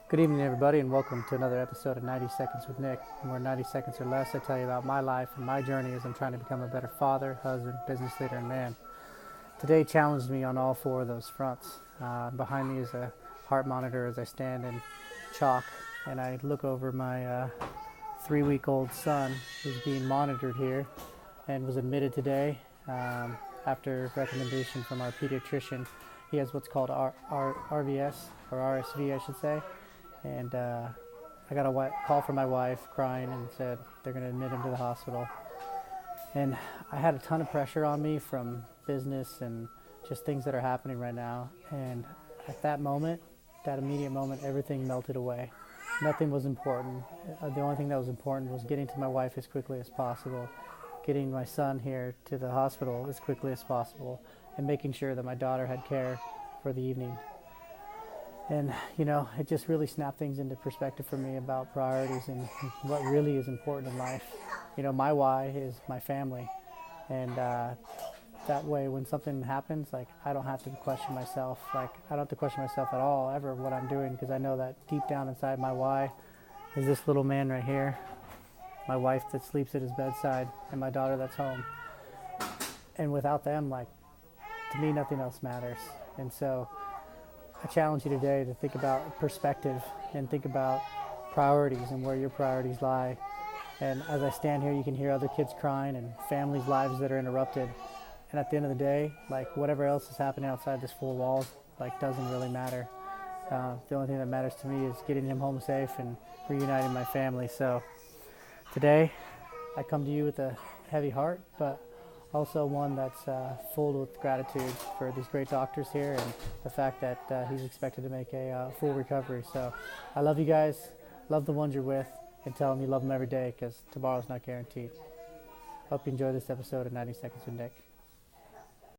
Good evening, everybody, and welcome to another episode of 90 Seconds with Nick. Where 90 seconds or less, I tell you about my life and my journey as I'm trying to become a better father, husband, business leader, and man. Today challenged me on all four of those fronts. Behind me is a heart monitor as I stand in chalk, and I look over my 3-week-old son who's being monitored here and was admitted today after recommendation from our pediatrician. He has what's called RVS, or RSV, I should say. And I got a call from my wife crying and said they're going to admit him to the hospital. And I had a ton of pressure on me from business and just things that are happening right now. And at that moment, that immediate moment, everything melted away. Nothing was important. The only thing that was important was getting to my wife as quickly as possible, getting my son here to the hospital as quickly as possible, and making sure that my daughter had care for the evening. And, it just really snapped things into perspective for me about priorities and what really is important in life. My why is my family. And that way, when something happens, I don't have to question myself. I don't have to question myself at all, ever, what I'm doing, because I know that deep down inside my why is this little man right here, my wife that sleeps at his bedside, and my daughter that's home. And without them, to me, nothing else matters. And so I challenge you today to think about perspective and think about priorities and where your priorities lie. And as I stand here, you can hear other kids crying and families' lives that are interrupted. And at the end of the day, whatever else is happening outside this four walls, doesn't really matter. The only thing that matters to me is getting him home safe and reuniting my family. So today, I come to you with a heavy heart, but also one that's full with gratitude for these great doctors here and the fact that he's expected to make a full recovery. So I love you guys, love the ones you're with, and tell them you love them every day because tomorrow's not guaranteed. Hope you enjoy this episode of 90 Seconds with Nick.